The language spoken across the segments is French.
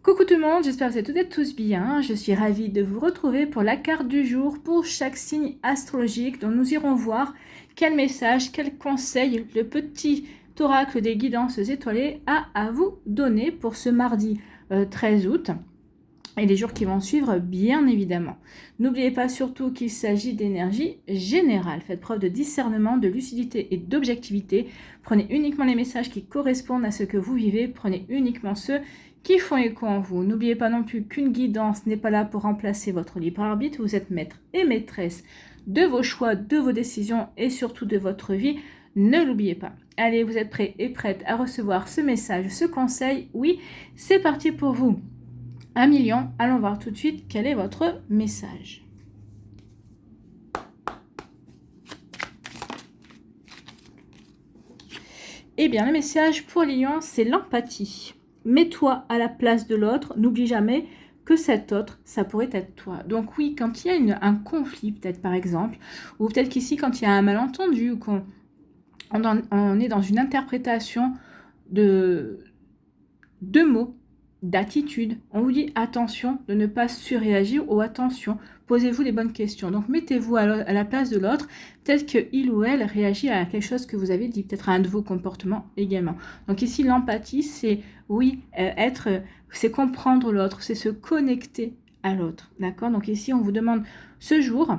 Coucou tout le monde, j'espère que vous êtes toutes et tous bien. Je suis ravie de vous retrouver pour la carte du jour pour chaque signe astrologique dont nous irons voir quel message, quel conseil le petit oracle des guidances étoilées a à vous donner pour ce mardi 13 août et les jours qui vont suivre bien évidemment. N'oubliez pas surtout qu'il s'agit d'énergie générale. Faites preuve de discernement, de lucidité et d'objectivité. Prenez uniquement les messages qui correspondent à ce que vous vivez. Prenez uniquement ceux qui font écho en vous. N'oubliez pas non plus qu'une guidance n'est pas là pour remplacer votre libre arbitre. Vous êtes maître et maîtresse de vos choix, de vos décisions et surtout de votre vie. Ne l'oubliez pas. Allez, vous êtes prêts et prêtes à recevoir ce message, ce conseil? Oui, c'est parti pour vous. 1 million, allons voir tout de suite quel est votre message. Eh bien, le message pour les lions, c'est l'empathie. Mets-toi à la place de l'autre, n'oublie jamais que cet autre, ça pourrait être toi. Donc oui, quand il y a un conflit, peut-être par exemple, ou peut-être qu'ici, quand il y a un malentendu, ou qu'on est dans une interprétation de mots, d'attitude, on vous dit attention de ne pas surréagir ou attention, posez-vous les bonnes questions. Donc mettez-vous à la place de l'autre, peut-être qu'il ou elle réagit à quelque chose que vous avez dit, peut-être à un de vos comportements également. Donc ici l'empathie, c'est oui, c'est comprendre l'autre, c'est se connecter à l'autre, d'accord? Donc ici on vous demande ce jour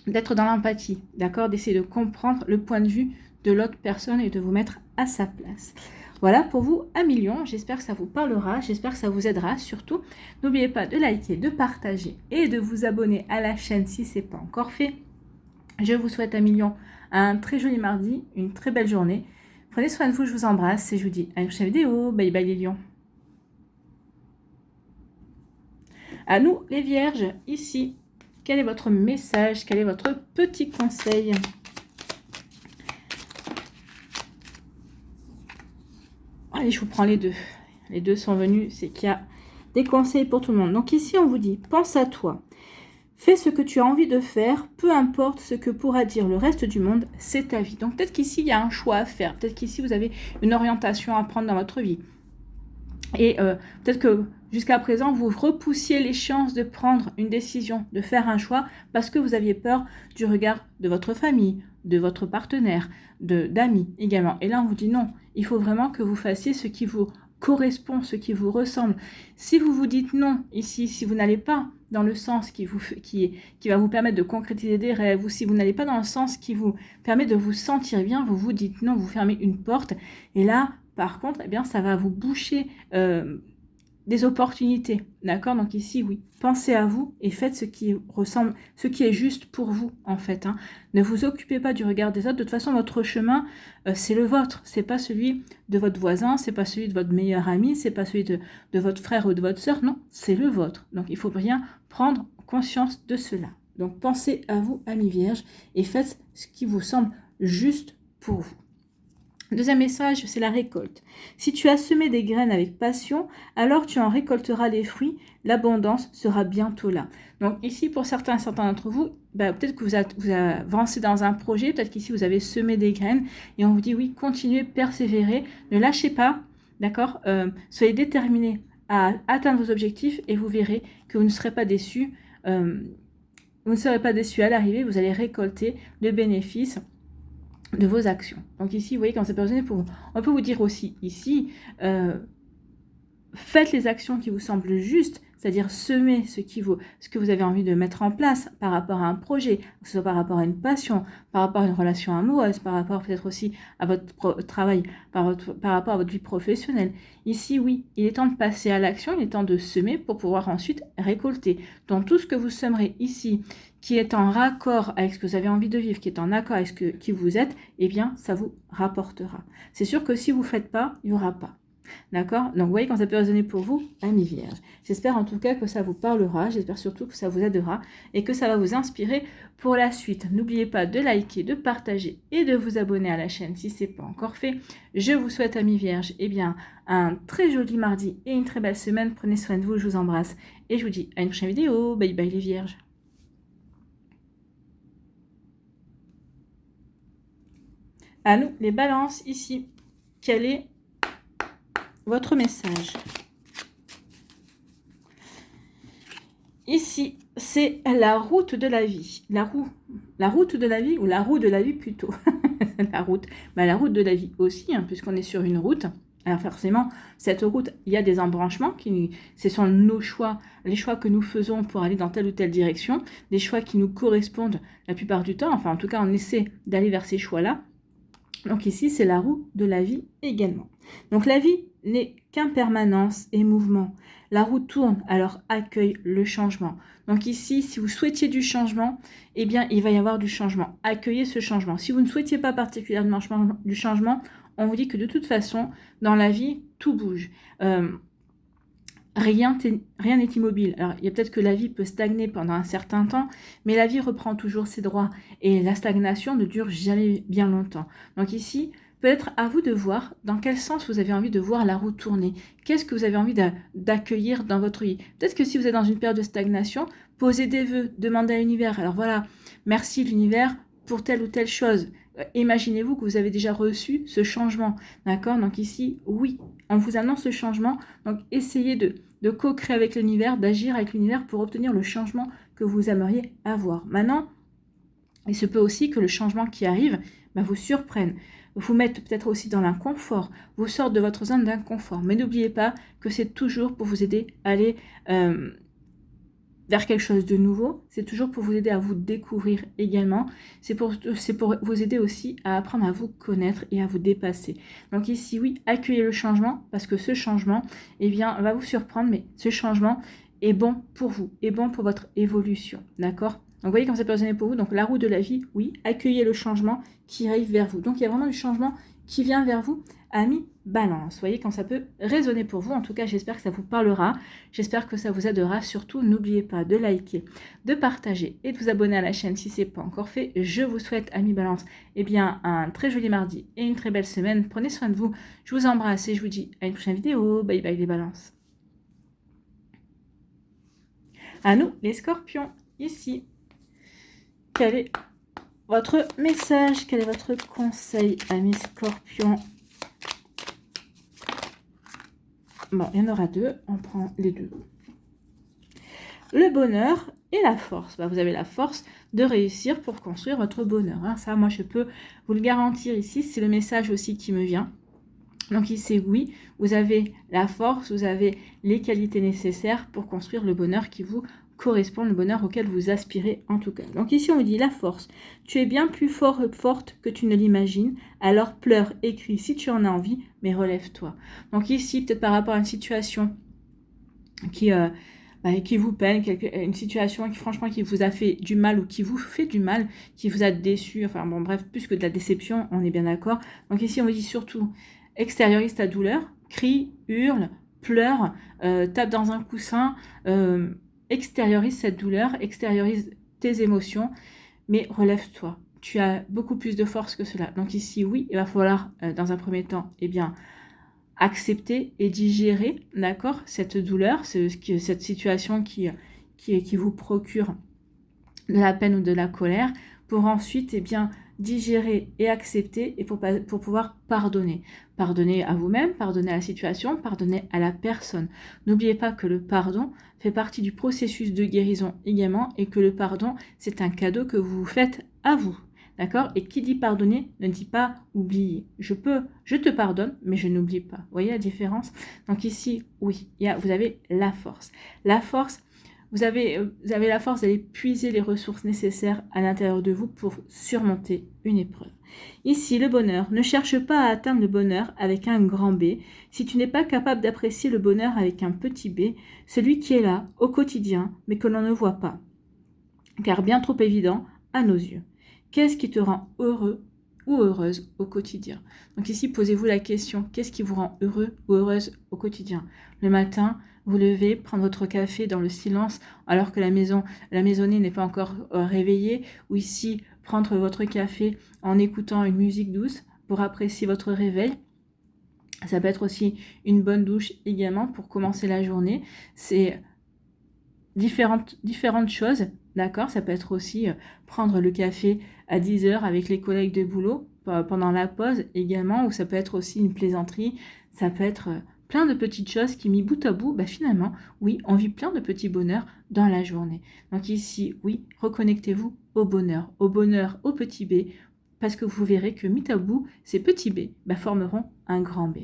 d'être dans l'empathie, d'accord? D'essayer de comprendre le point de vue de l'autre personne et de vous mettre à sa place. Voilà pour vous 1 million, j'espère que ça vous parlera, j'espère que ça vous aidera surtout. N'oubliez pas de liker, de partager et de vous abonner à la chaîne si ce n'est pas encore fait. Je vous souhaite 1 million, un très joli mardi, une très belle journée. Prenez soin de vous, je vous embrasse et je vous dis à une prochaine vidéo. Bye bye les lions. À nous les vierges, ici, quel est votre message? Quel est votre petit conseil? Allez, je vous prends les deux. Les deux sont venus, c'est qu'il y a des conseils pour tout le monde. Donc ici, on vous dit, pense à toi. Fais ce que tu as envie de faire, peu importe ce que pourra dire le reste du monde, c'est ta vie. Donc peut-être qu'ici, il y a un choix à faire. Peut-être qu'ici, vous avez une orientation à prendre dans votre vie. Et peut-être que jusqu'à présent, vous repoussiez l'échéance de prendre une décision, de faire un choix, parce que vous aviez peur du regard de votre famille, de votre partenaire, d'amis également. Et là, on vous dit non, il faut vraiment que vous fassiez ce qui vous correspond, ce qui vous ressemble. Si vous vous dites non ici, si vous n'allez pas dans le sens qui va vous permettre de concrétiser des rêves, ou si vous n'allez pas dans le sens qui vous permet de vous sentir bien, vous vous dites non, vous fermez une porte. Et là, par contre, eh bien, ça va vous boucher des opportunités, d'accord? Donc ici, oui, pensez à vous et faites ce qui ressemble, ce qui est juste pour vous, en fait. Hein. Ne vous occupez pas du regard des autres. De toute façon, votre chemin, c'est le vôtre. C'est pas celui de votre voisin, c'est pas celui de votre meilleur ami, c'est pas celui de votre frère ou de votre sœur. Non, c'est le vôtre. Donc, il faut bien prendre conscience de cela. Donc, pensez à vous, amis vierges, et faites ce qui vous semble juste pour vous. Deuxième message, c'est la récolte. Si tu as semé des graines avec passion, alors tu en récolteras les fruits. L'abondance sera bientôt là. Donc ici, pour certains d'entre vous, peut-être que vous avancez dans un projet, peut-être qu'ici vous avez semé des graines et on vous dit oui, continuez, persévérez, ne lâchez pas, d'accord? Soyez déterminés à atteindre vos objectifs et vous verrez que vous ne serez pas déçus. Vous ne serez pas déçus à l'arrivée, vous allez récolter le bénéfice de vos actions. Donc ici, vous voyez, quand c'est personne pour vous. On peut vous dire aussi ici, faites les actions qui vous semblent justes, c'est-à-dire semer ce que vous avez envie de mettre en place par rapport à un projet, que ce soit par rapport à une passion, par rapport à une relation amoureuse, par rapport peut-être aussi à votre travail, par rapport à votre vie professionnelle. Ici, oui, il est temps de passer à l'action, il est temps de semer pour pouvoir ensuite récolter. Donc tout ce que vous semerez ici, qui est en raccord avec ce que vous avez envie de vivre, qui est en accord avec qui vous êtes, eh bien, ça vous rapportera. C'est sûr que si vous ne faites pas, il n'y aura pas. D'accord? Donc, vous voyez, quand ça peut résonner pour vous, amis vierges. J'espère en tout cas que ça vous parlera. J'espère surtout que ça vous aidera et que ça va vous inspirer pour la suite. N'oubliez pas de liker, de partager et de vous abonner à la chaîne si ce n'est pas encore fait. Je vous souhaite, amis vierges, eh bien, un très joli mardi et une très belle semaine. Prenez soin de vous, je vous embrasse et je vous dis à une prochaine vidéo. Bye bye les vierges. À nous, les balances, ici. Quel est votre message? Ici, c'est la route de la vie. La route de la vie, ou la roue de la vie plutôt. La route. La route de la vie aussi, hein, puisqu'on est sur une route. Alors forcément, cette route, il y a des embranchements, ce sont nos choix, les choix que nous faisons pour aller dans telle ou telle direction, des choix qui nous correspondent la plupart du temps, enfin en tout cas on essaie d'aller vers ces choix-là. Donc ici, c'est la roue de la vie également. Donc la vie n'est qu'impermanence et mouvement. La roue tourne, alors accueille le changement. Donc ici, si vous souhaitiez du changement, eh bien, il va y avoir du changement. Accueillez ce changement. Si vous ne souhaitiez pas particulièrement du changement, on vous dit que de toute façon, dans la vie, tout bouge. Rien n'est immobile. Alors, il y a peut-être que la vie peut stagner pendant un certain temps, mais la vie reprend toujours ses droits et la stagnation ne dure jamais bien longtemps. Donc ici, peut-être à vous de voir dans quel sens vous avez envie de voir la roue tourner. Qu'est-ce que vous avez envie d'accueillir dans votre vie? Peut-être que si vous êtes dans une période de stagnation, posez des vœux, demandez à l'univers. Alors voilà, merci l'univers pour telle ou telle chose. Imaginez-vous que vous avez déjà reçu ce changement, d'accord? Donc ici, oui, on vous annonce ce changement, donc essayez de co-créer avec l'univers, d'agir avec l'univers pour obtenir le changement que vous aimeriez avoir. Maintenant, il se peut aussi que le changement qui arrive vous surprenne, vous mette peut-être aussi dans l'inconfort, vous sorte de votre zone d'inconfort, mais n'oubliez pas que c'est toujours pour vous aider à aller vers quelque chose de nouveau, c'est toujours pour vous aider à vous découvrir également, c'est pour vous aider aussi à apprendre à vous connaître et à vous dépasser. Donc ici, oui, accueillez le changement, parce que ce changement, eh bien, va vous surprendre, mais ce changement est bon pour vous, est bon pour votre évolution, d'accord? Donc vous voyez comme ça peut résonner pour vous, donc la roue de la vie, oui, accueillez le changement qui arrive vers vous. Donc il y a vraiment du changement qui vient vers vous, amis Balance. Vous voyez quand ça peut résonner pour vous. En tout cas, j'espère que ça vous parlera. J'espère que ça vous aidera. Surtout, n'oubliez pas de liker, de partager et de vous abonner à la chaîne si ce n'est pas encore fait. Je vous souhaite, amis Balance, eh bien, un très joli mardi et une très belle semaine. Prenez soin de vous. Je vous embrasse et je vous dis à une prochaine vidéo. Bye bye les balances. À nous, les scorpions, ici. Quel est votre message? Quel est votre conseil, amis scorpions? Bon, il y en aura deux, on prend les deux. Le bonheur et la force. Vous avez la force de réussir pour construire votre bonheur. Hein. Ça, moi, je peux vous le garantir ici. C'est le message aussi qui me vient. Donc ici, oui, vous avez la force, vous avez les qualités nécessaires pour construire le bonheur qui vous correspond, le bonheur auquel vous aspirez en tout cas. Donc ici, on vous dit la force. Tu es bien plus forte que tu ne l'imagines. Alors pleure, écris si tu en as envie, mais relève-toi. Donc ici, peut-être par rapport à une situation qui vous peine, une situation qui franchement qui vous a fait du mal ou qui vous fait du mal, qui vous a déçu, enfin bon bref, plus que de la déception, on est bien d'accord. Donc ici, on vous dit surtout, extériorise ta douleur, crie, hurle, pleure, tape dans un coussin, extériorise cette douleur, extériorise tes émotions, mais relève-toi. Tu as beaucoup plus de force que cela. Donc ici, oui, il va falloir, dans un premier temps, eh bien, accepter et digérer, d'accord, cette douleur, cette situation qui vous procure de la peine ou de la colère, pour ensuite, eh bien, digérer et accepter et pour pouvoir pardonner. Pardonner à vous-même, pardonner à la situation, pardonner à la personne. N'oubliez pas que le pardon fait partie du processus de guérison également et que le pardon, c'est un cadeau que vous vous faites à vous. D'accord? Et qui dit pardonner ne dit pas oublier. Je te pardonne, mais je n'oublie pas. Vous voyez la différence? Donc ici, oui, vous avez la force. La force, vous avez la force d'aller puiser les ressources nécessaires à l'intérieur de vous pour surmonter une épreuve. Ici, le bonheur. Ne cherche pas à atteindre le bonheur avec un grand B. Si tu n'es pas capable d'apprécier le bonheur avec un petit b, celui qui est là, au quotidien, mais que l'on ne voit pas, car bien trop évident à nos yeux. Qu'est-ce qui te rend heureux ou heureuse au quotidien? Donc ici, posez-vous la question, qu'est-ce qui vous rend heureux ou heureuse au quotidien? Le matin, vous levez, prendre votre café dans le silence alors que la maisonnée n'est pas encore réveillée, ou ici, prendre votre café en écoutant une musique douce pour apprécier votre réveil. Ça peut être aussi une bonne douche également pour commencer la journée. C'est différentes choses, d'accord? Ça peut être aussi prendre le café à 10h avec les collègues de boulot pendant la pause également, ou ça peut être aussi une plaisanterie, ça peut être plein de petites choses qui, mis bout à bout, finalement, oui, on vit plein de petits bonheurs dans la journée. Donc ici, oui, reconnectez-vous au bonheur, au petit B, parce que vous verrez que mis à bout, ces petits B formeront un grand B.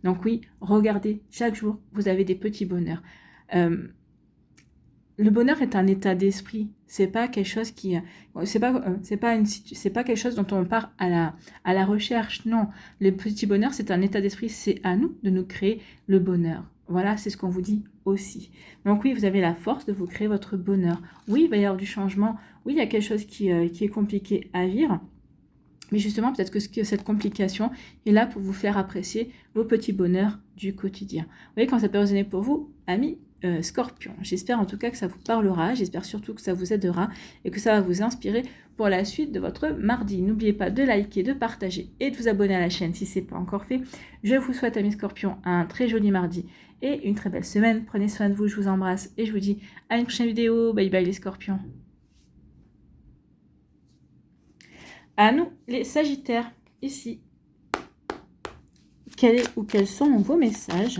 Donc oui, regardez, chaque jour, vous avez des petits bonheurs. Le bonheur est un état d'esprit. C'est pas quelque chose qui, c'est pas quelque chose dont on part à la recherche. Non, le petit bonheur, c'est un état d'esprit. C'est à nous de nous créer le bonheur. Voilà, c'est ce qu'on vous dit aussi. Donc oui, vous avez la force de vous créer votre bonheur. Oui, il va y avoir du changement. Oui, il y a quelque chose qui est compliqué à vivre. Mais justement, peut-être que cette complication est là pour vous faire apprécier vos petits bonheurs du quotidien. Vous voyez, quand ça peut résonner pour vous, amis Scorpion. J'espère en tout cas que ça vous parlera, j'espère surtout que ça vous aidera et que ça va vous inspirer pour la suite de votre mardi. N'oubliez pas de liker, de partager et de vous abonner à la chaîne si ce n'est pas encore fait. Je vous souhaite, amis Scorpion, un très joli mardi et une très belle semaine. Prenez soin de vous, je vous embrasse et je vous dis à une prochaine vidéo. Bye bye les Scorpions. À nous, les Sagittaires, ici. Quels sont vos messages ?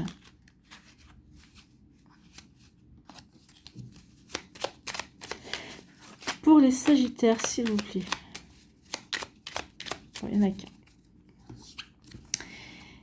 Pour les Sagittaires, s'il vous plaît. Bon, il n'y en a qu'un.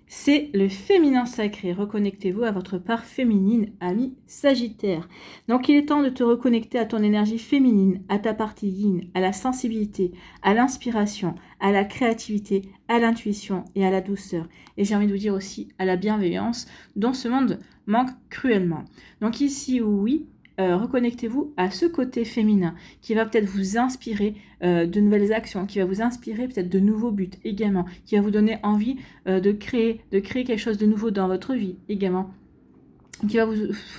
C'est le féminin sacré. Reconnectez-vous à votre part féminine, ami Sagittaire. Donc, il est temps de te reconnecter à ton énergie féminine, à ta partie yin, à la sensibilité, à l'inspiration, à la créativité, à l'intuition et à la douceur. Et j'ai envie de vous dire aussi à la bienveillance dont ce monde manque cruellement. Donc ici, oui, reconnectez-vous à ce côté féminin qui va peut-être vous inspirer de nouvelles actions, qui va vous inspirer peut-être de nouveaux buts également, qui va vous donner envie de créer quelque chose de nouveau dans votre vie également, qui va vous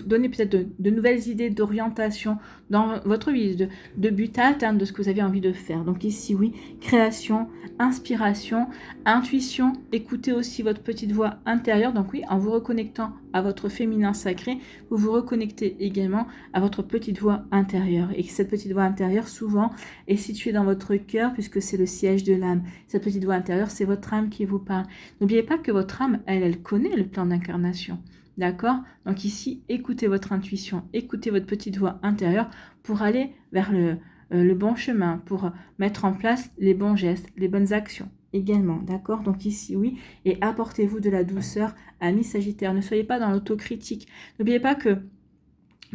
donner peut-être de nouvelles idées d'orientation dans votre vie, de but à atteindre, de ce que vous avez envie de faire. Donc ici, oui, création, inspiration, intuition, écoutez aussi votre petite voix intérieure. Donc oui, en vous reconnectant à votre féminin sacré, vous vous reconnectez également à votre petite voix intérieure. Et cette petite voix intérieure, souvent, est située dans votre cœur, puisque c'est le siège de l'âme. Cette petite voix intérieure, c'est votre âme qui vous parle. N'oubliez pas que votre âme, elle connaît le plan d'incarnation. D'accord? Donc ici, écoutez votre intuition, écoutez votre petite voix intérieure pour aller vers le bon chemin, pour mettre en place les bons gestes, les bonnes actions également. D'accord? Donc ici, oui, et apportez-vous de la douceur, amis Sagittaire. Ne soyez pas dans l'autocritique. N'oubliez pas que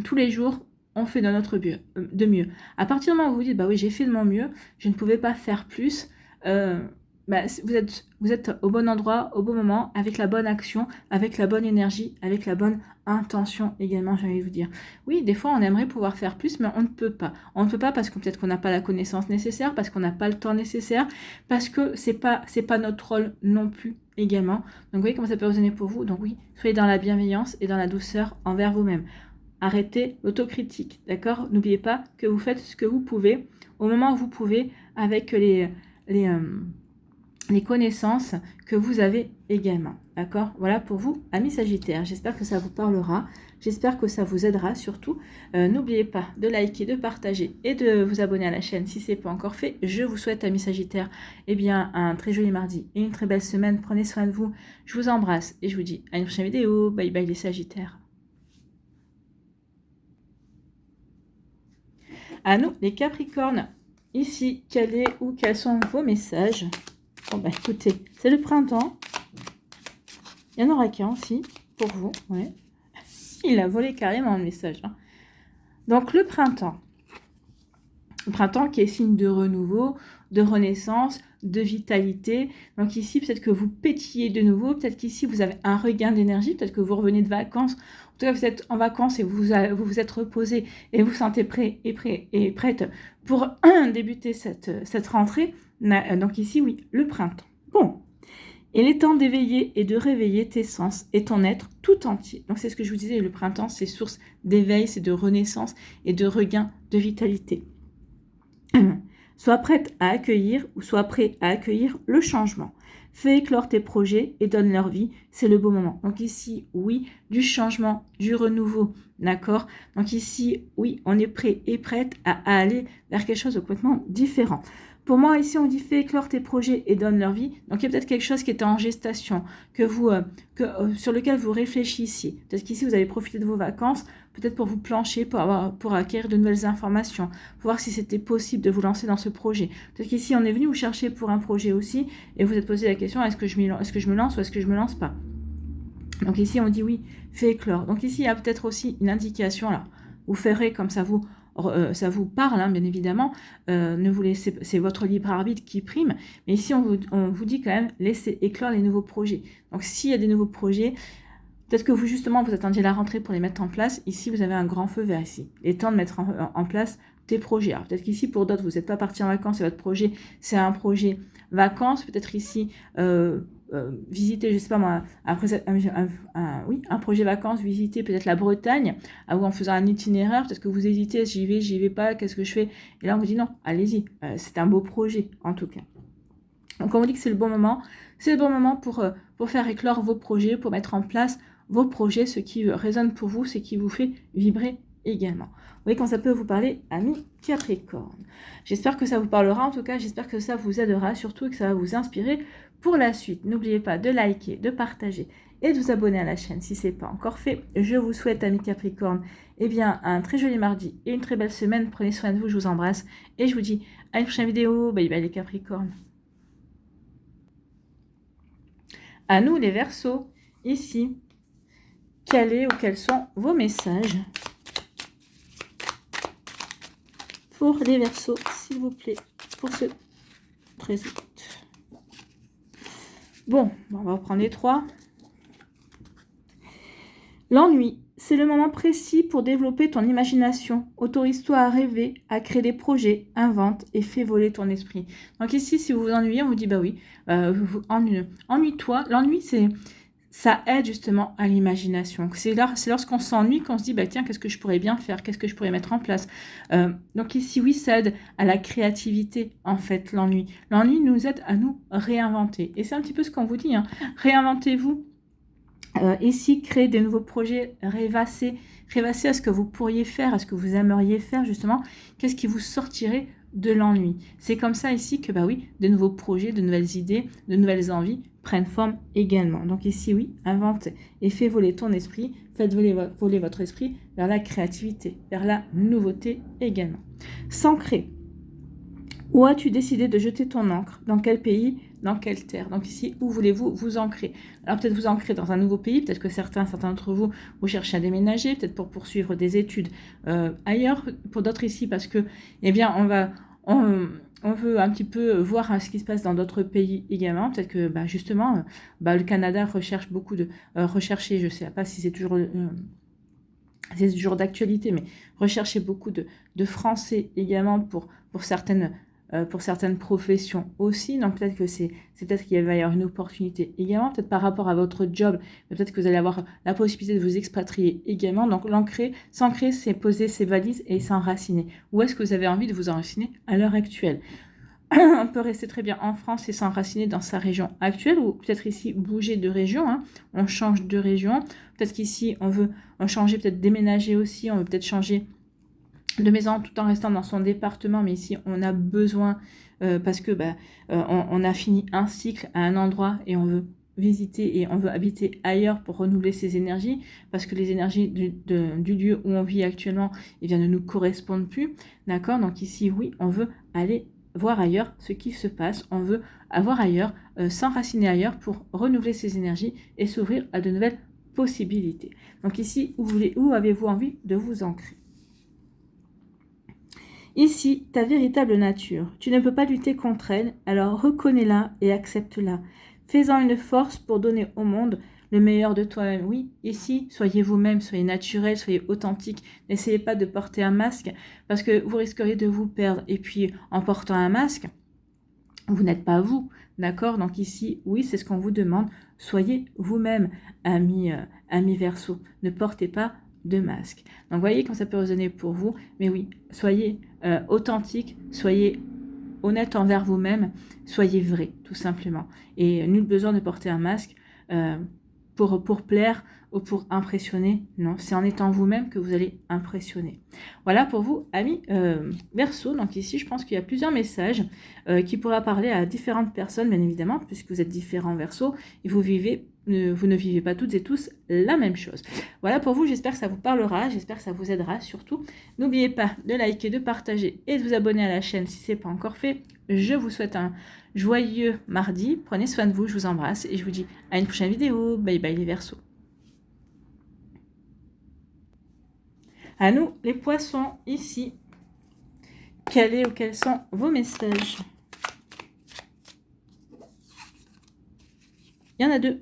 tous les jours, on fait de notre mieux. À partir du moment où vous dites, bah oui, j'ai fait de mon mieux, je ne pouvais pas faire plus, vous êtes au bon endroit, au bon moment, avec la bonne action, avec la bonne énergie, avec la bonne intention également, j'ai envie de vous dire. Oui, des fois, on aimerait pouvoir faire plus, mais on ne peut pas. On ne peut pas parce que peut-être qu'on n'a pas la connaissance nécessaire, parce qu'on n'a pas le temps nécessaire, parce que c'est pas notre rôle non plus également. Donc, vous voyez comment ça peut résonner pour vous. Donc oui, soyez dans la bienveillance et dans la douceur envers vous-même. Arrêtez l'autocritique, d'accord? N'oubliez pas que vous faites ce que vous pouvez, au moment où vous pouvez, avec les connaissances que vous avez également. D'accord? Voilà pour vous, amis Sagittaires. J'espère que ça vous parlera. J'espère que ça vous aidera surtout. N'oubliez pas de liker, de partager et de vous abonner à la chaîne si ce n'est pas encore fait. Je vous souhaite, amis Sagittaires, un très joli mardi et une très belle semaine. Prenez soin de vous. Je vous embrasse et je vous dis à une prochaine vidéo. Bye bye les Sagittaires. À nous, les Capricornes. Ici, quels sont vos messages? Bon, écoutez, c'est le printemps. Il y en aura qu'un aussi, pour vous. Ouais. Il a volé carrément le message. Hein. Donc, le printemps. Le printemps qui est signe de renouveau, de renaissance, de vitalité. Donc ici, peut-être que vous pétillez de nouveau. Peut-être qu'ici, vous avez un regain d'énergie. Peut-être que vous revenez de vacances. En tout cas, vous êtes en vacances et vous vous êtes reposé et vous sentez prêt et prête pour débuter cette rentrée. Donc ici, oui, le printemps. Bon, il est temps d'éveiller et de réveiller tes sens et ton être tout entier. Donc c'est ce que je vous disais, le printemps, c'est source d'éveil, c'est de renaissance et de regain de vitalité. Sois prête à accueillir ou sois prêt à accueillir le changement. Fais éclore tes projets et donne leur vie, c'est le bon moment. Donc ici, oui, du changement, du renouveau, d'accord? Donc ici, oui, on est prêt et prête à aller vers quelque chose de complètement différent. Pour moi, ici, on dit fais éclore tes projets et donne leur vie. Donc, il y a peut-être quelque chose qui est en gestation, sur lequel vous réfléchissiez. Peut-être qu'ici, vous avez profité de vos vacances, peut-être pour vous plancher, pour acquérir de nouvelles informations, pour voir si c'était possible de vous lancer dans ce projet. Peut-être qu'ici, on est venu vous chercher pour un projet aussi, et vous êtes posé la question, est-ce que je me lance ou est-ce que je me lance pas? Donc ici, on dit oui, fais éclore. Donc ici, il y a peut-être aussi une indication, là. Vous ferez comme ça vous parle, hein, bien évidemment. C'est votre libre arbitre qui prime. Mais ici, on vous dit quand même, laissez éclore les nouveaux projets. Donc s'il y a des nouveaux projets, peut-être que vous attendiez la rentrée pour les mettre en place. Ici, vous avez un grand feu vert ici. Il est temps de mettre en place tes projets. Alors peut-être qu'ici, pour d'autres, vous n'êtes pas parti en vacances et votre projet, c'est un projet vacances. Peut-être ici, visiter, je sais pas moi, après un projet vacances, visiter peut-être la Bretagne, ou en faisant un itinéraire, peut-être que vous hésitez, j'y vais pas, qu'est-ce que je fais? Et là, on vous dit non, allez-y, c'est un beau projet, en tout cas. Donc, on vous dit que c'est le bon moment pour faire éclore vos projets, pour mettre en place vos projets, ce qui résonne pour vous, ce qui vous fait vibrer également. Vous voyez quand ça peut vous parler, amis Capricorne. J'espère que ça vous parlera, en tout cas, j'espère que ça vous aidera, surtout que ça va vous inspirer pour la suite. N'oubliez pas de liker, de partager et de vous abonner à la chaîne si ce n'est pas encore fait. Je vous souhaite, amis Capricorne, un très joli mardi et une très belle semaine. Prenez soin de vous, je vous embrasse et je vous dis à une prochaine vidéo. Bye bye les Capricornes. À nous les Verseaux, ici, quels sont vos messages pour les Verseaux, s'il vous plaît, pour ce 13 août. Bon, on va reprendre les 3. L'ennui, c'est le moment précis pour développer ton imagination. Autorise-toi à rêver, à créer des projets, invente et fais voler ton esprit. Donc ici, si vous vous ennuyez, on vous dit, bah oui, ennuie-toi. L'ennui, ça aide justement à l'imagination. C'est lorsqu'on s'ennuie qu'on se dit, bah tiens, qu'est-ce que je pourrais bien faire? Qu'est-ce que je pourrais mettre en place? Donc ici, oui, ça aide à la créativité, en fait, l'ennui. L'ennui nous aide à nous réinventer. Et c'est un petit peu ce qu'on vous dit, hein. Réinventez-vous. Ici, créer des nouveaux projets, rêvasser à ce que vous pourriez faire, à ce que vous aimeriez faire, justement. Qu'est-ce qui vous sortirait de l'ennui? C'est comme ça ici que, bah oui, de nouveaux projets, de nouvelles idées, de nouvelles envies prennent forme également. Donc ici, oui, invente et fais voler ton esprit, faites voler votre esprit vers la créativité, vers la nouveauté également. S'ancrer. Où as-tu décidé de jeter ton encre? Dans quel pays? Dans quelle terre? Donc ici, où voulez-vous vous ancrer? Alors peut-être vous ancrer dans un nouveau pays, peut-être que certains d'entre vous, vous cherchez à déménager, peut-être pour poursuivre des études ailleurs, pour d'autres ici, parce que, eh bien, on veut un petit peu voir ce qui se passe dans d'autres pays également. Peut-être que, justement, le Canada recherche beaucoup de... rechercher, je ne sais pas si c'est toujours... c'est toujours d'actualité, mais rechercher beaucoup de Français également pour certaines professions aussi. Donc peut-être que peut-être qu'il va y avoir une opportunité également, peut-être par rapport à votre job, peut-être que vous allez avoir la possibilité de vous expatrier également. Donc s'ancrer, c'est poser ses valises et s'enraciner. Où est-ce que vous avez envie de vous enraciner à l'heure actuelle? On peut rester très bien en France et s'enraciner dans sa région actuelle, ou peut-être ici bouger de région, hein. On change de région. Peut-être qu'ici on veut changer, peut-être déménager aussi, on veut peut-être changer de maison tout en restant dans son département, mais ici on a besoin parce que on a fini un cycle à un endroit et on veut visiter et on veut habiter ailleurs pour renouveler ses énergies, parce que les énergies du lieu où on vit actuellement ne nous correspondent plus, d'accord? Donc ici oui, on veut aller voir ailleurs ce qui se passe, on veut avoir ailleurs, s'enraciner ailleurs pour renouveler ses énergies et s'ouvrir à de nouvelles possibilités. Donc ici, où avez-vous envie de vous ancrer? Ici, ta véritable nature. Tu ne peux pas lutter contre elle, alors reconnais-la et accepte-la. Fais-en une force pour donner au monde le meilleur de toi-même. Oui, ici, soyez vous-même, soyez naturel, soyez authentique. N'essayez pas de porter un masque parce que vous risqueriez de vous perdre. Et puis, en portant un masque, vous n'êtes pas vous, d'accord? Donc ici, oui, c'est ce qu'on vous demande. Soyez vous-même, amis Verseau. Ne portez pas de masque. Donc, voyez quand ça peut résonner pour vous. Mais oui, soyez authentique, soyez honnête envers vous-même, soyez vrai, tout simplement. Et nul besoin de porter un masque pour plaire ou pour impressionner. Non, c'est en étant vous-même que vous allez impressionner. Voilà pour vous, amis Verseau. Donc ici, je pense qu'il y a plusieurs messages qui pourraient parler à différentes personnes, bien évidemment, puisque vous êtes différents Verseau et vous ne vivez pas toutes et tous la même chose. Voilà pour vous, j'espère que ça vous parlera, j'espère que ça vous aidera surtout. N'oubliez pas de liker, de partager et de vous abonner à la chaîne si ce n'est pas encore fait. Je vous souhaite un joyeux mardi, prenez soin de vous, je vous embrasse et je vous dis à une prochaine vidéo. Bye bye les Verseaux. À nous les poissons, ici, quels sont vos messages? Il y en a 2.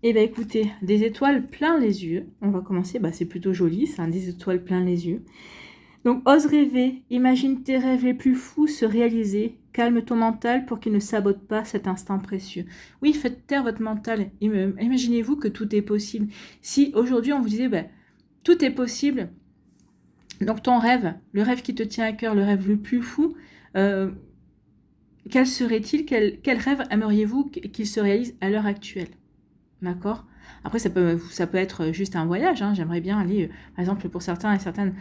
Eh bien, écoutez, des étoiles plein les yeux. On va commencer, c'est plutôt joli, ça, des étoiles plein les yeux. Donc, ose rêver, imagine tes rêves les plus fous se réaliser, calme ton mental pour qu'il ne sabote pas cet instant précieux. Oui, faites taire votre mental. Imaginez-vous que tout est possible. Si aujourd'hui on vous disait, tout est possible, donc ton rêve, le rêve qui te tient à cœur, le rêve le plus fou, quel serait-il? Quel rêve aimeriez-vous qu'il se réalise à l'heure actuelle? D'accord. Après, ça peut être juste un voyage. Hein. J'aimerais bien aller, par exemple, pour certains et certaines,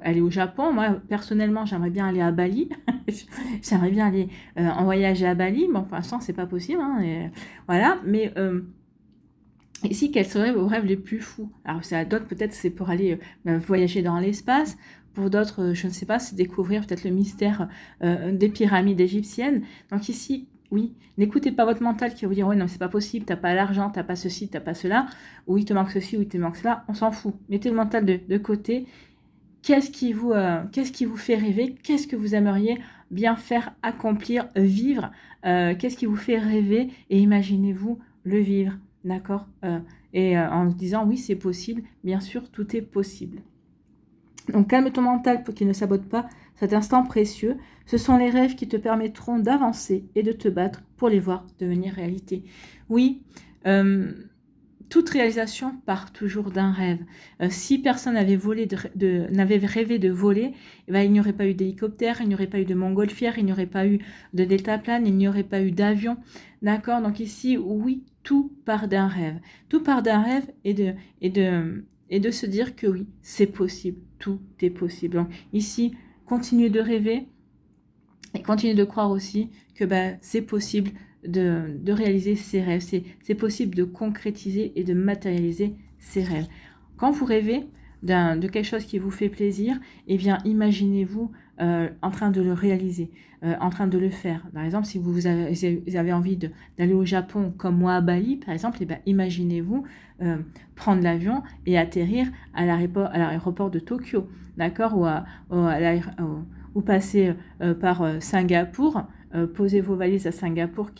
aller au Japon. Moi, personnellement, j'aimerais bien aller à Bali. J'aimerais bien aller en voyage à Bali. Bon, pour l'instant, c'est pas possible. Hein, voilà. Mais ici, quels seraient vos rêves les plus fous? Alors, c'est à d'autres, peut-être, c'est pour aller voyager dans l'espace. Pour d'autres, je ne sais pas, c'est découvrir peut-être le mystère des pyramides égyptiennes. Donc ici, oui, n'écoutez pas votre mental qui va vous dire « Ouais, non, c'est pas possible, t'as pas l'argent, t'as pas ceci, t'as pas cela, ou il te manque ceci, ou il te manque cela. » On s'en fout. Mettez le mental de côté. Qu'est-ce qui vous fait rêver? Qu'est-ce que vous aimeriez bien faire, accomplir, vivre? Qu'est-ce qui vous fait rêver? Et imaginez-vous le vivre, d'accord? En disant « Oui, c'est possible. » Bien sûr, tout est possible. Donc, calme ton mental pour qu'il ne sabote pas cet instant précieux. Ce sont les rêves qui te permettront d'avancer et de te battre pour les voir devenir réalité. Oui, toute réalisation part toujours d'un rêve. Si personne n'avait rêvé de voler, il n'y aurait pas eu d'hélicoptère, il n'y aurait pas eu de montgolfière, il n'y aurait pas eu de deltaplane, il n'y aurait pas eu d'avion. D'accord? Donc ici, oui, tout part d'un rêve. Tout part d'un rêve et de se dire que oui, c'est possible. Tout est possible. Donc ici, continuez de rêver et continuez de croire aussi que c'est possible de réaliser ses rêves. C'est possible de concrétiser et de matérialiser ses rêves. Quand vous rêvez de quelque chose qui vous fait plaisir, eh bien, imaginez-vous en train de le réaliser, en train de le faire. Par exemple, si vous avez envie d'aller au Japon, comme moi à Bali, par exemple, imaginez-vous prendre l'avion et atterrir à l'aéroport de Tokyo, d'accord, ou passer par Singapour, posez vos valises à Singapour,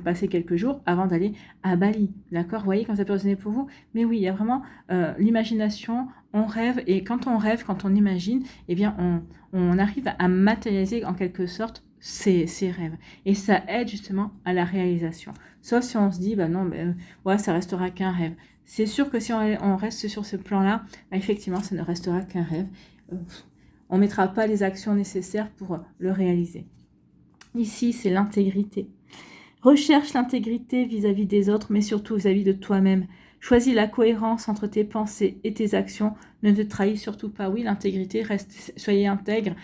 passer quelques jours avant d'aller à Bali, d'accord? Vous voyez quand ça peut résonner pour vous? Mais oui, il y a vraiment l'imagination, on rêve, et quand on rêve, quand on imagine, eh bien on arrive à matérialiser en quelque sorte ses rêves. Et ça aide justement à la réalisation. Sauf si on se dit, non, ouais, ça restera qu'un rêve. C'est sûr que si on reste sur ce plan-là, effectivement, ça ne restera qu'un rêve. On ne mettra pas les actions nécessaires pour le réaliser. Ici, c'est l'intégrité. Recherche l'intégrité vis-à-vis des autres, mais surtout vis-à-vis de toi-même. Choisis la cohérence entre tes pensées et tes actions. Ne te trahis surtout pas. Oui, l'intégrité, soyez intègre.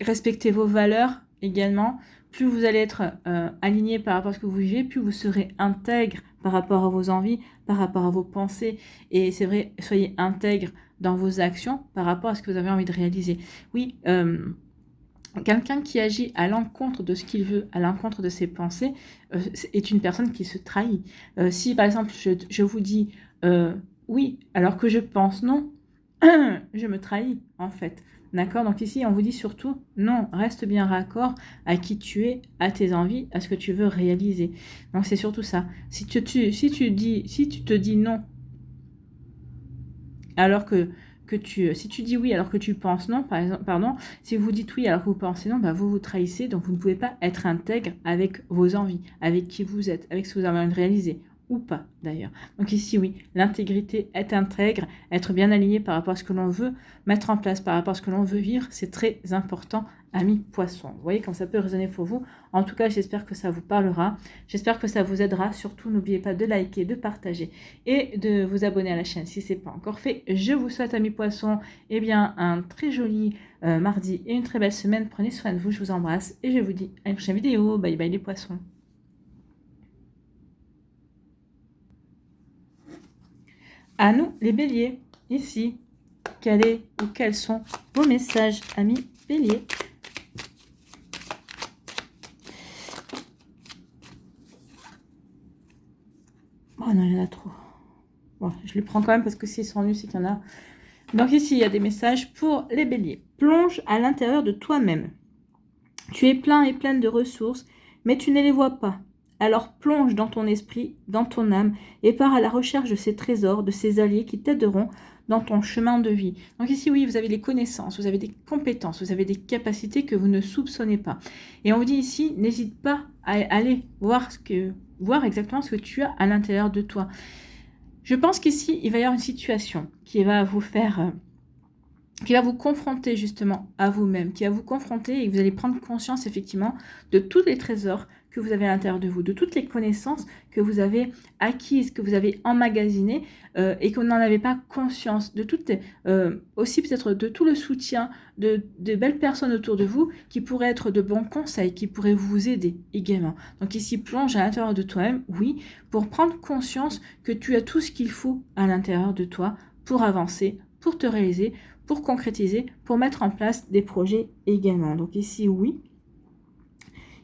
Respectez vos valeurs également. Plus vous allez être aligné par rapport à ce que vous vivez, plus vous serez intègre par rapport à vos envies, par rapport à vos pensées. Et c'est vrai, soyez intègre dans vos actions par rapport à ce que vous avez envie de réaliser. Oui, quelqu'un qui agit à l'encontre de ce qu'il veut, à l'encontre de ses pensées, est une personne qui se trahit. Si, par exemple, je vous dis oui, alors que je pense non, je me trahis, en fait. D'accord? Donc ici, on vous dit surtout, non, reste bien raccord à qui tu es, à tes envies, à ce que tu veux réaliser. Donc c'est surtout ça. Si tu te dis non, alors si tu dis oui alors que tu penses non, par exemple, si vous dites oui alors que vous pensez non, vous vous trahissez, donc vous ne pouvez pas être intègre avec vos envies, avec qui vous êtes, avec ce que vous avez envie de réaliser, ou pas d'ailleurs. Donc ici, oui, l'intégrité, être intègre, être bien aligné par rapport à ce que l'on veut mettre en place, par rapport à ce que l'on veut vivre, c'est très important amis poissons. Vous voyez comme ça peut résonner pour vous. En tout cas, j'espère que ça vous parlera. J'espère que ça vous aidera. Surtout, n'oubliez pas de liker, de partager et de vous abonner à la chaîne si ce n'est pas encore fait. Je vous souhaite, amis poissons, eh bien, un très joli mardi et une très belle semaine. Prenez soin de vous, je vous embrasse et je vous dis à une prochaine vidéo. Bye bye les poissons. À nous, les béliers, ici, quel est ou quels sont vos messages, amis béliers? Oh non, il y en a trop. Bon, je les prends quand même parce que s'ils sont nus, c'est qu'il y en a. Donc ici, il y a des messages pour les béliers. Plonge à l'intérieur de toi-même. Tu es plein et pleine de ressources, mais tu ne les vois pas. Alors plonge dans ton esprit, dans ton âme, et pars à la recherche de ces trésors, de ces alliés qui t'aideront dans ton chemin de vie. Donc ici, oui, vous avez des connaissances, vous avez des compétences, vous avez des capacités que vous ne soupçonnez pas. Et on vous dit ici, n'hésite pas à aller voir exactement ce que tu as à l'intérieur de toi. Je pense qu'ici, il va y avoir une situation qui va vous faire... qui va vous confronter justement à vous-même, qui va vous confronter et vous allez prendre conscience effectivement de tous les trésors que vous avez à l'intérieur de vous, de toutes les connaissances que vous avez acquises, que vous avez emmagasinées et que vous n'en avez pas conscience, de toutes aussi peut-être de tout le soutien de belles personnes autour de vous qui pourraient être de bons conseils, qui pourraient vous aider également. Donc ici, plonge à l'intérieur de toi-même, oui, pour prendre conscience que tu as tout ce qu'il faut à l'intérieur de toi pour avancer, pour te réaliser, pour concrétiser, pour mettre en place des projets également. Donc ici, oui,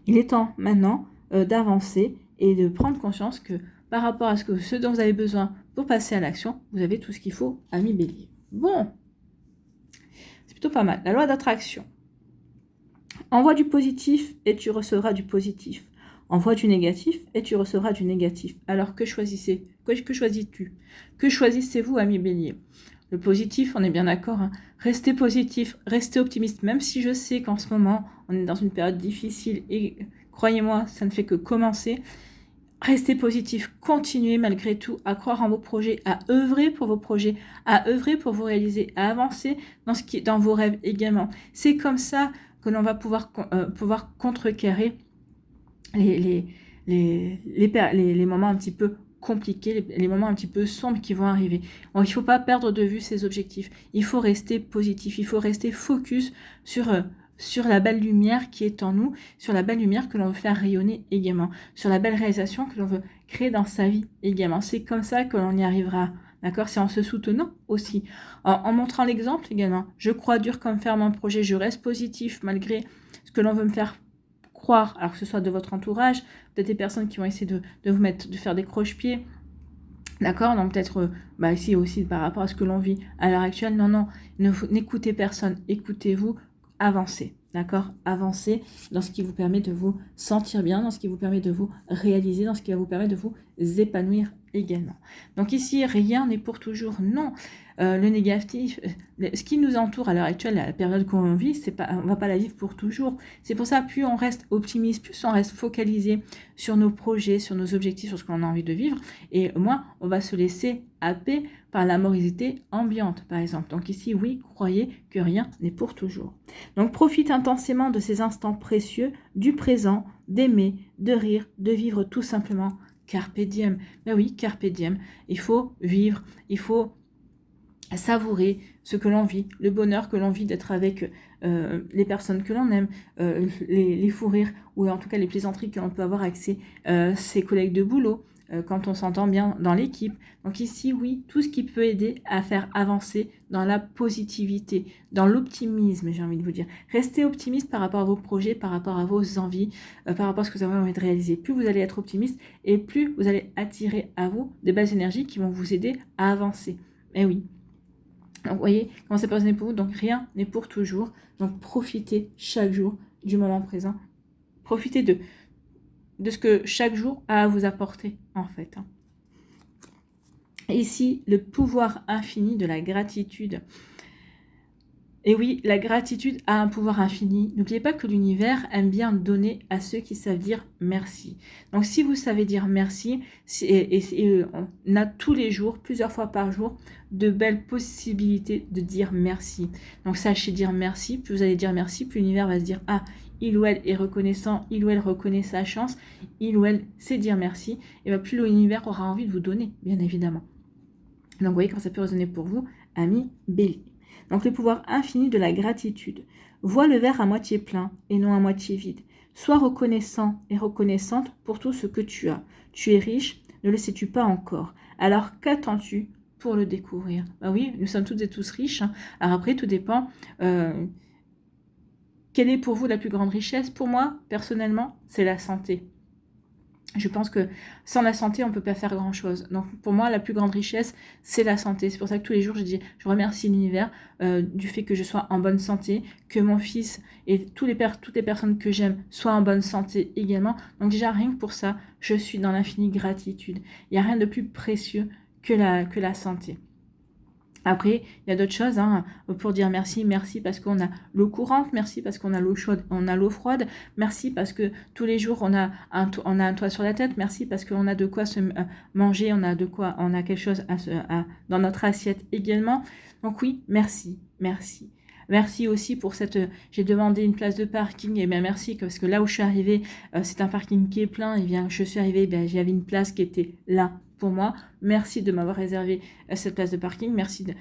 il est temps maintenant d'avancer et de prendre conscience que par rapport à ce dont vous avez besoin pour passer à l'action, vous avez tout ce qu'il faut, amis bélier. Bon, c'est plutôt pas mal. La loi d'attraction. Envoie du positif et tu recevras du positif. Envoie du négatif et tu recevras du négatif. Alors que choisissez? Que choisis-tu? Que choisissez-vous, amis bélier? Le positif, on est bien d'accord, hein. Restez positif, restez optimiste, même si je sais qu'en ce moment, on est dans une période difficile et croyez-moi, ça ne fait que commencer. Restez positif, continuez malgré tout à croire en vos projets, à œuvrer pour vos projets, à œuvrer pour vous réaliser, à avancer dans vos rêves également. C'est comme ça que l'on va pouvoir contrecarrer les moments un petit peu compliqués, les moments un petit peu sombres qui vont arriver. Il ne faut pas perdre de vue ses objectifs. Il faut rester positif, il faut rester focus sur la belle lumière qui est en nous, sur la belle lumière que l'on veut faire rayonner également, sur la belle réalisation que l'on veut créer dans sa vie également. C'est comme ça que l'on y arrivera. D'accord? C'est en se soutenant aussi, en montrant l'exemple également. Je crois dur comme fer mon projet, je reste positif malgré ce que l'on veut me faire croire, alors que ce soit de votre entourage, peut-être des personnes qui vont essayer de faire des croche-pieds, d'accord? Donc peut-être ici aussi par rapport à ce que l'on vit à l'heure actuelle, non, n'écoutez personne, écoutez-vous, avancez, d'accord? Avancez dans ce qui vous permet de vous sentir bien, dans ce qui vous permet de vous réaliser, dans ce qui va vous permettre de vous épanouir également. Donc ici, rien n'est pour toujours, non. Le négatif, ce qui nous entoure à l'heure actuelle, la période qu'on vit, on va pas la vivre pour toujours. C'est pour ça, plus on reste optimiste, plus on reste focalisé sur nos projets, sur nos objectifs, sur ce qu'on a envie de vivre, et moins on va se laisser happer par la morosité ambiante, par exemple. Donc ici, oui, croyez que rien n'est pour toujours. Donc profite intensément de ces instants précieux, du présent, d'aimer, de rire, de vivre tout simplement. Carpe diem. Ben oui, carpe diem. Il faut vivre, il faut savourer ce que l'on vit, le bonheur que l'on vit d'être avec les personnes que l'on aime, les fous rires ou en tout cas les plaisanteries que l'on peut avoir avec ses collègues de boulot quand on s'entend bien dans l'équipe. Donc ici, oui, tout ce qui peut aider à faire avancer dans la positivité, dans l'optimisme, j'ai envie de vous dire. Restez optimiste par rapport à vos projets, par rapport à vos envies, par rapport à ce que vous avez envie de réaliser. Plus vous allez être optimiste et plus vous allez attirer à vous des belles énergies qui vont vous aider à avancer. Et oui. Donc, vous voyez comment ça peut résonner pour vous. Donc, rien n'est pour toujours. Donc, profitez chaque jour du moment présent. Profitez de ce que chaque jour a à vous apporter, en fait. Et ici, le pouvoir infini de la gratitude. Et oui, la gratitude a un pouvoir infini. N'oubliez pas que l'univers aime bien donner à ceux qui savent dire merci. Donc si vous savez dire merci, on a tous les jours, plusieurs fois par jour, de belles possibilités de dire merci. Donc sachez dire merci, plus vous allez dire merci, plus l'univers va se dire « Ah, il ou elle est reconnaissant, il ou elle reconnaît sa chance, il ou elle sait dire merci », et bien plus l'univers aura envie de vous donner, bien évidemment. Donc vous voyez quand ça peut résonner pour vous, amis Bélier. Donc le pouvoir infini de la gratitude. Vois le verre à moitié plein et non à moitié vide. Sois reconnaissant et reconnaissante pour tout ce que tu as. Tu es riche, ne le sais-tu pas encore. Alors qu'attends-tu pour le découvrir? Bah oui, nous sommes toutes et tous riches. Hein. Alors après, tout dépend. Quelle est pour vous la plus grande richesse? Pour moi, personnellement, c'est la santé. Je pense que sans la santé, on ne peut pas faire grand-chose. Donc pour moi, la plus grande richesse, c'est la santé. C'est pour ça que tous les jours, je remercie l'univers du fait que je sois en bonne santé, que mon fils et toutes les personnes que j'aime soient en bonne santé également. Donc déjà, rien que pour ça, je suis dans l'infinie gratitude. Il n'y a rien de plus précieux que la santé. Après, il y a d'autres choses hein, pour dire merci. Merci parce qu'on a l'eau courante, merci parce qu'on a l'eau chaude, on a l'eau froide, merci parce que tous les jours on a un toit sur la tête, merci parce qu'on a de quoi se manger, on a quelque chose dans notre assiette également. Donc oui, merci, merci. Merci aussi pour j'ai demandé une place de parking, et bien merci parce que là où je suis arrivée, c'est un parking qui est plein, et bien je suis arrivée, j'avais une place qui était là pour moi. Merci de m'avoir réservé cette place de parking. Merci de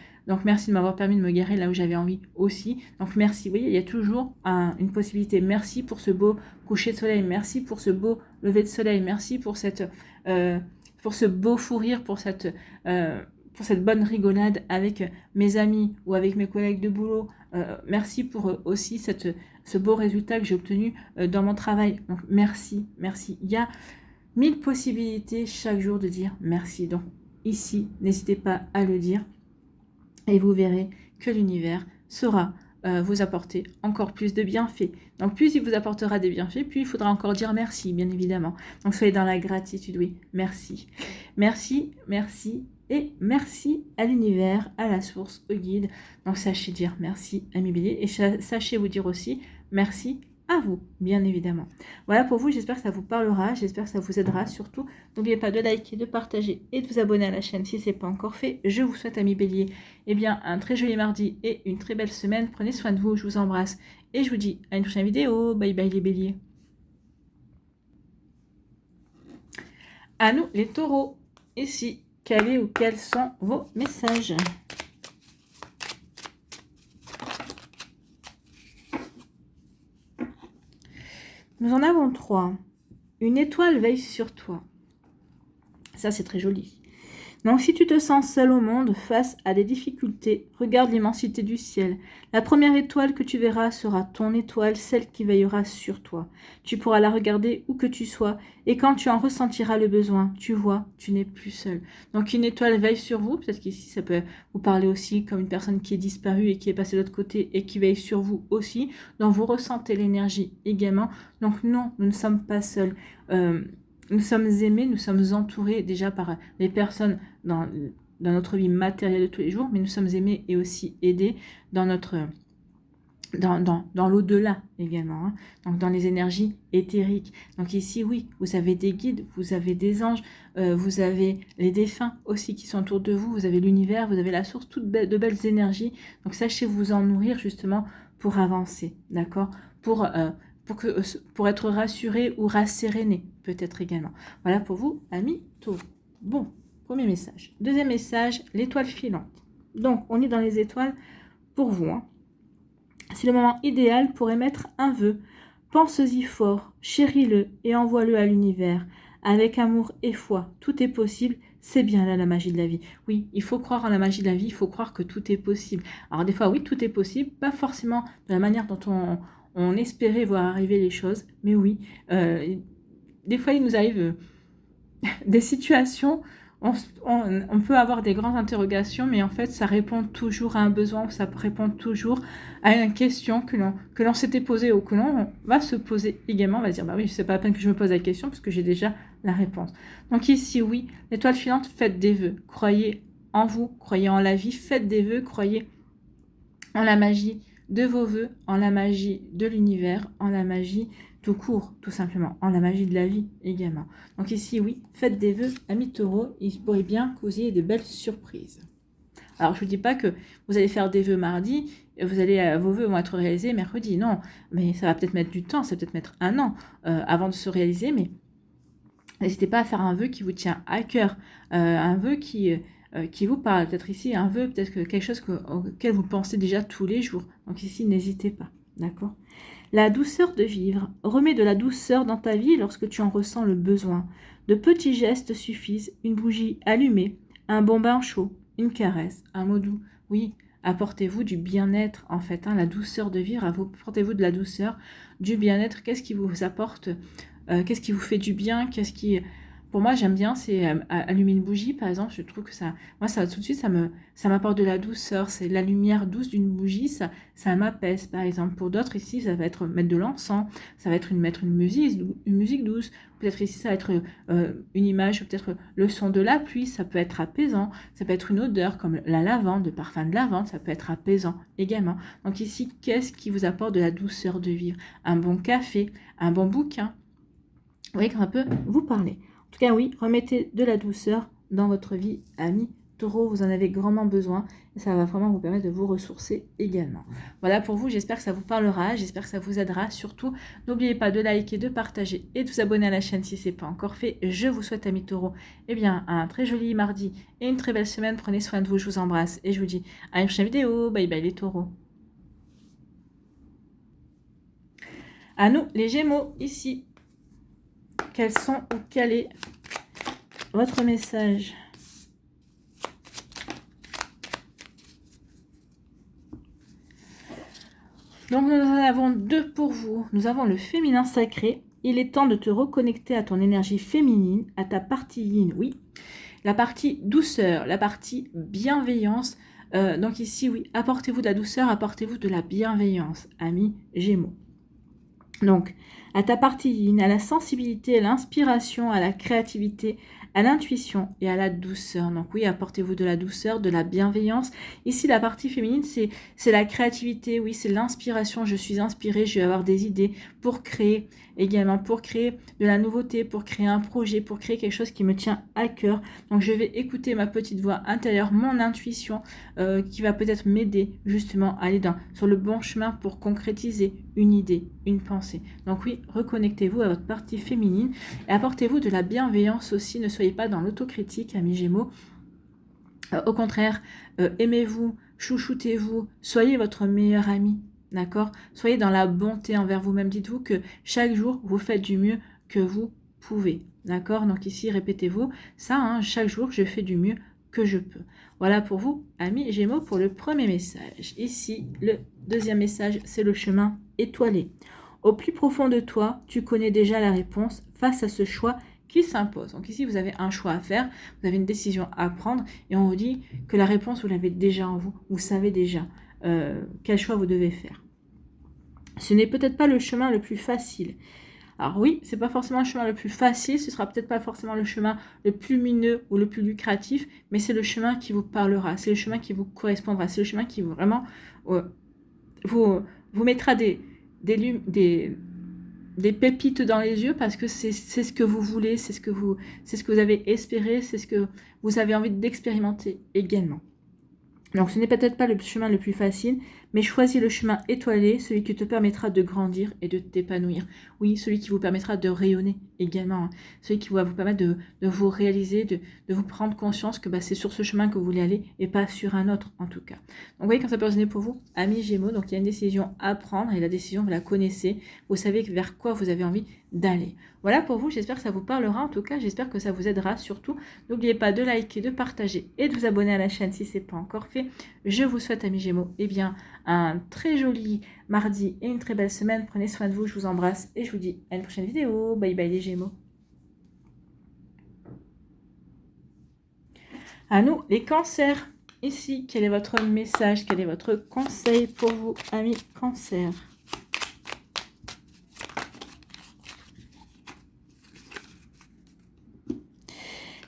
m'avoir permis de me garer là où j'avais envie aussi. Donc merci. Vous voyez, il y a toujours une possibilité. Merci pour ce beau coucher de soleil. Merci pour ce beau lever de soleil. Merci pour pour ce beau fou rire, pour cette bonne rigolade avec mes amis ou avec mes collègues de boulot. Merci pour aussi ce beau résultat que j'ai obtenu dans mon travail. Donc merci, merci. Il y a 1000 possibilités chaque jour de dire merci. Donc ici, n'hésitez pas à le dire et vous verrez que l'univers saura vous apporter encore plus de bienfaits. Donc plus il vous apportera des bienfaits, plus il faudra encore dire merci, bien évidemment. Donc soyez dans la gratitude, oui, merci. Merci, merci et merci à l'univers, à la source, au guide. Donc sachez dire merci, amis Bélier, et sachez vous dire aussi merci à vous, bien évidemment. Voilà pour vous, j'espère que ça vous parlera, j'espère que ça vous aidera surtout. N'oubliez pas de liker, de partager et de vous abonner à la chaîne si ce n'est pas encore fait. Je vous souhaite, amis Bélier, un très joli mardi et une très belle semaine. Prenez soin de vous, je vous embrasse et je vous dis à une prochaine vidéo. Bye bye les Béliers. À nous les taureaux. Ici, quels sont vos messages ? Nous en avons 3. Une étoile veille sur toi. Ça, c'est très joli. Donc, si tu te sens seul au monde, face à des difficultés, regarde l'immensité du ciel. La première étoile que tu verras sera ton étoile, celle qui veillera sur toi. Tu pourras la regarder où que tu sois, et quand tu en ressentiras le besoin, tu vois, tu n'es plus seul. Donc, une étoile veille sur vous. Peut-être qu'ici, ça peut vous parler aussi comme une personne qui est disparue et qui est passée de l'autre côté et qui veille sur vous aussi. Donc, vous ressentez l'énergie également. Donc, non, nous ne sommes pas seuls. Nous sommes aimés, nous sommes entourés déjà par les personnes dans notre vie matérielle de tous les jours, mais nous sommes aimés et aussi aidés dans l'au-delà également, hein. Donc dans les énergies éthériques. Donc ici, oui, vous avez des guides, vous avez des anges, vous avez les défunts aussi qui sont autour de vous, vous avez l'univers, vous avez la source, toutes de belles énergies. Donc sachez vous en nourrir justement pour avancer, d'accord ? Pour être rassuré ou rasséréné, peut-être également. Voilà pour vous, amis Taureaux. Bon, premier message. Deuxième message, l'étoile filante. Donc, on est dans les étoiles pour vous. Hein. C'est le moment idéal pour émettre un vœu. Pense-y fort, chéris-le et envoie-le à l'univers. Avec amour et foi, tout est possible. C'est bien là la magie de la vie. Oui, il faut croire en la magie de la vie, il faut croire que tout est possible. Alors des fois, oui, tout est possible, pas forcément de la manière dont on espérait voir arriver les choses, mais oui, des fois il nous arrive des situations, on peut avoir des grandes interrogations, mais en fait ça répond toujours à un besoin, ça répond toujours à une question que l'on s'était posée ou que l'on va se poser également. On va dire, bah oui, c'est pas la peine que je me pose la question parce que j'ai déjà la réponse. Donc ici, oui, l'étoile filante, faites des vœux, croyez en vous, croyez en la vie, faites des vœux, croyez en la magie de vos vœux en la magie de l'univers, en la magie tout court, tout simplement, en la magie de la vie également. Donc ici, oui, faites des vœux, amis taureaux, il pourrait bien que vous ayez de belles surprises. Alors, je ne vous dis pas que vous allez faire des vœux mardi, et vos vœux vont être réalisés mercredi, non, mais ça va peut-être mettre du temps, ça va peut-être mettre un an avant de se réaliser, mais n'hésitez pas à faire un vœu qui vous tient à cœur, un vœu qui vous parle, peut-être ici un vœu, peut-être que quelque chose auquel vous pensez déjà tous les jours. Donc ici, n'hésitez pas, d'accord? La douceur de vivre. Remets de la douceur dans ta vie lorsque tu en ressens le besoin. De petits gestes suffisent, une bougie allumée, un bon bain chaud, une caresse, un mot doux. Oui, apportez-vous du bien-être en fait, la douceur de vivre, apportez-vous de la douceur, du bien-être. Qu'est-ce qui vous apporte qu'est-ce qui vous fait du bien, pour moi j'aime bien, c'est allumer une bougie par exemple. Je trouve que ça tout de suite ça m'apporte de la douceur, c'est la lumière douce d'une bougie, ça m'apaise par exemple. Pour d'autres ici ça va être mettre de l'encens, ça va être mettre une musique douce, peut-être ici ça va être une image, peut-être le son de la pluie, ça peut être apaisant, ça peut être une odeur comme la lavande, le parfum de lavande, ça peut être apaisant également. Donc ici, qu'est-ce qui vous apporte de la douceur de vivre? Un bon café, un bon bouquin. Vous voyez que ça peut vous parler. En tout cas, oui, remettez de la douceur dans votre vie, amis taureaux. Vous en avez grandement besoin et ça va vraiment vous permettre de vous ressourcer également. Voilà pour vous. J'espère que ça vous parlera. J'espère que ça vous aidera. Surtout, n'oubliez pas de liker, de partager et de vous abonner à la chaîne si ce n'est pas encore fait. Je vous souhaite, amis taureaux, un très joli mardi et une très belle semaine. Prenez soin de vous. Je vous embrasse et je vous dis à une prochaine vidéo. Bye bye les taureaux. À nous, les Gémeaux, ici. Quel est votre message? Donc nous en avons deux pour vous. Nous avons le féminin sacré. Il est temps de te reconnecter à ton énergie féminine, à ta partie yin, oui. La partie douceur, la partie bienveillance. Donc ici, oui, apportez-vous de la douceur, apportez-vous de la bienveillance, amis Gémeaux. Donc, à ta partie yin, à la sensibilité, à l'inspiration, à la créativité, à l'intuition et à la douceur. Donc oui, apportez-vous de la douceur, de la bienveillance. Ici, la partie féminine, c'est la créativité, oui, c'est l'inspiration. Je suis inspirée, je vais avoir des idées pour créer également, pour créer de la nouveauté, pour créer un projet, pour créer quelque chose qui me tient à cœur. Donc je vais écouter ma petite voix intérieure, mon intuition, qui va peut-être m'aider justement à aller sur le bon chemin pour concrétiser une idée, une pensée. Donc oui, reconnectez-vous à votre partie féminine et apportez-vous de la bienveillance aussi. Ne soyez pas dans l'autocritique, amis Gémeaux. Au contraire, aimez-vous, chouchoutez-vous, soyez votre meilleur ami. D'accord? Soyez dans la bonté envers vous-même. Dites-vous que chaque jour, vous faites du mieux que vous pouvez. D'accord? Donc ici, répétez-vous ça, chaque jour, je fais du mieux que je peux. Voilà pour vous, amis Gémeaux, pour le premier message. Ici, le deuxième message, c'est le chemin étoilé. Au plus profond de toi, tu connais déjà la réponse face à ce choix qui s'impose. Donc ici, vous avez un choix à faire, vous avez une décision à prendre, et on vous dit que la réponse, vous l'avez déjà en vous. Vous savez déjà quel choix vous devez faire. Ce n'est peut-être pas le chemin le plus facile. Alors oui, c'est pas forcément le chemin le plus facile, ce sera peut-être pas forcément le chemin le plus lumineux ou le plus lucratif, mais c'est le chemin qui vous parlera, c'est le chemin qui vous correspondra, c'est le chemin qui vous vraiment vous mettra des pépites dans les yeux parce que c'est ce que vous voulez, c'est ce que vous avez espéré, c'est ce que vous avez envie d'expérimenter également. Donc ce n'est peut-être pas le chemin le plus facile, mais choisis le chemin étoilé, celui qui te permettra de grandir et de t'épanouir. Oui, celui qui vous permettra de rayonner également, celui qui va vous permettre de vous réaliser, de vous prendre conscience que c'est sur ce chemin que vous voulez aller et pas sur un autre en tout cas. Donc vous voyez quand ça peut résonner pour vous, amis Gémeaux, donc il y a une décision à prendre et la décision vous la connaissez, vous savez vers quoi vous avez envie d'aller. Voilà pour vous, j'espère que ça vous parlera, en tout cas j'espère que ça vous aidera surtout. N'oubliez pas de liker, de partager et de vous abonner à la chaîne si ce n'est pas encore fait. Je vous souhaite, amis Gémeaux, un très joli mardi et une très belle semaine. Prenez soin de vous, je vous embrasse et je vous dis à une prochaine vidéo. Bye bye les Gémeaux. À nous les cancers. Ici, quel est votre message? Quel est votre conseil pour vous, amis cancers?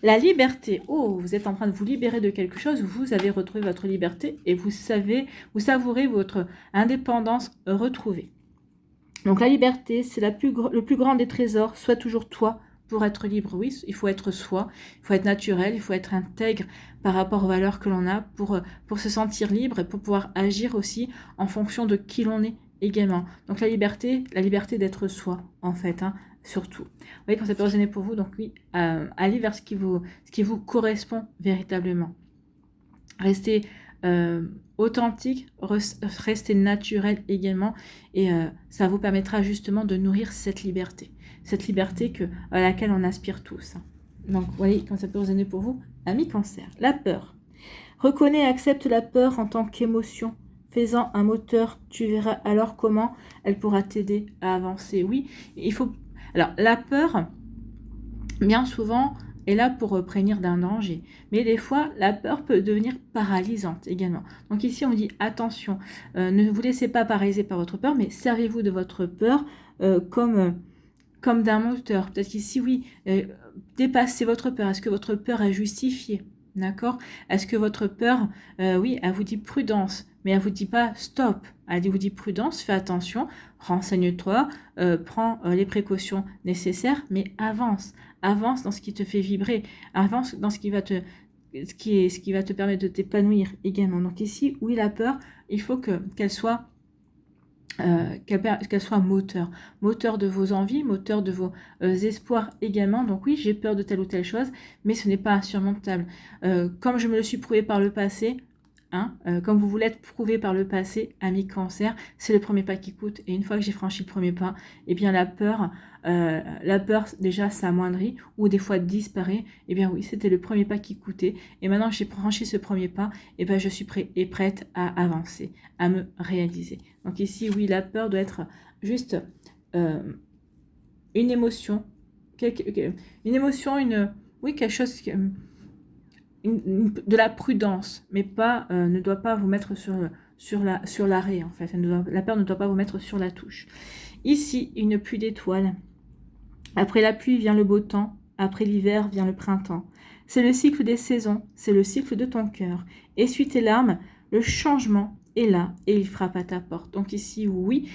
La liberté. Oh, vous êtes en train de vous libérer de quelque chose. Vous avez retrouvé votre liberté et vous savourez votre indépendance retrouvée. Donc la liberté, c'est le plus grand des trésors. Sois toujours toi pour être libre. Oui, il faut être soi, il faut être naturel, il faut être intègre par rapport aux valeurs que l'on a pour se sentir libre et pour pouvoir agir aussi en fonction de qui l'on est également. Donc la liberté d'être soi en fait, hein, surtout. Vous voyez quand ça peut résonner pour vous, donc oui, allez vers ce qui vous correspond véritablement. Restez authentique, restez naturel également et ça vous permettra justement de nourrir cette liberté à laquelle on aspire tous. Donc vous voyez quand ça peut résonner pour vous, amis Cancer. La peur. Reconnais et accepte la peur en tant qu'émotion. Fais-en un moteur, tu verras alors comment elle pourra t'aider à avancer. Oui, il faut... Alors la peur, bien souvent, est là pour prévenir d'un danger. Mais des fois, la peur peut devenir paralysante également. Donc ici, on dit attention, ne vous laissez pas paralyser par votre peur, mais servez-vous de votre peur comme d'un moteur. Peut-être qu'ici, oui, dépassez votre peur. Est-ce que votre peur est justifiée? D'accord? Est-ce que votre peur, oui, elle vous dit prudence, mais elle vous dit pas stop. Elle vous dit prudence, fais attention, renseigne-toi, prends les précautions nécessaires, mais avance. Avance dans ce qui te fait vibrer. Avance dans ce qui va te permettre de t'épanouir également. Donc ici, oui, la peur, il faut qu'elle soit moteur de vos envies, moteur de vos espoirs également. Donc oui, j'ai peur de telle ou telle chose, mais ce n'est pas insurmontable. Comme je me le suis prouvé par le passé, comme vous voulez être prouvé par le passé, ami Cancer, c'est le premier pas qui coûte. Et une fois que j'ai franchi le premier pas, eh bien la peur déjà s'amoindrit ou des fois disparaît. Eh bien oui, c'était le premier pas qui coûtait. Et maintenant que j'ai franchi ce premier pas, eh bien je suis prête à avancer, à me réaliser. Donc ici, oui, la peur doit être juste une émotion, quelque chose de la prudence, mais pas ne doit pas vous mettre sur l'arrêt en fait. La peur ne doit pas vous mettre sur la touche. Ici, une pluie d'étoiles. Après la pluie vient le beau temps, après l'hiver vient le printemps. C'est le cycle des saisons, c'est le cycle de ton cœur. Essuie tes larmes, le changement est là et il frappe à ta porte. Donc ici, oui,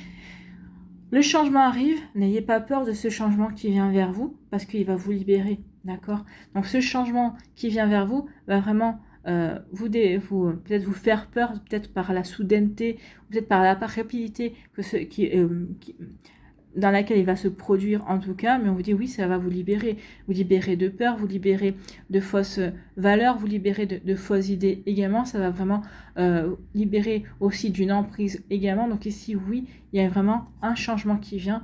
le changement arrive, n'ayez pas peur de ce changement qui vient vers vous, parce qu'il va vous libérer, d'accord? Donc ce changement qui vient vers vous va vraiment peut-être vous faire peur, peut-être par la soudaineté, peut-être par la rapidité dans laquelle il va se produire en tout cas, mais on vous dit oui, ça va vous libérer de peur, vous libérer de fausses valeurs, vous libérer de fausses idées également, ça va vraiment libérer aussi d'une emprise également. Donc ici, oui, il y a vraiment un changement qui vient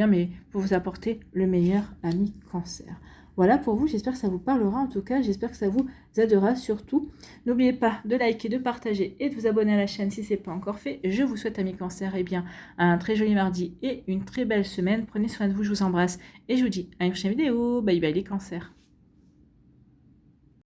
mais pour vous apporter le meilleur, ami Cancer. Voilà pour vous, j'espère que ça vous parlera en tout cas, j'espère que ça vous aidera surtout. N'oubliez pas de liker, de partager et de vous abonner à la chaîne si ce n'est pas encore fait. Je vous souhaite, amis Cancer, un très joli mardi et une très belle semaine. Prenez soin de vous, je vous embrasse et je vous dis à une prochaine vidéo. Bye bye les Cancers.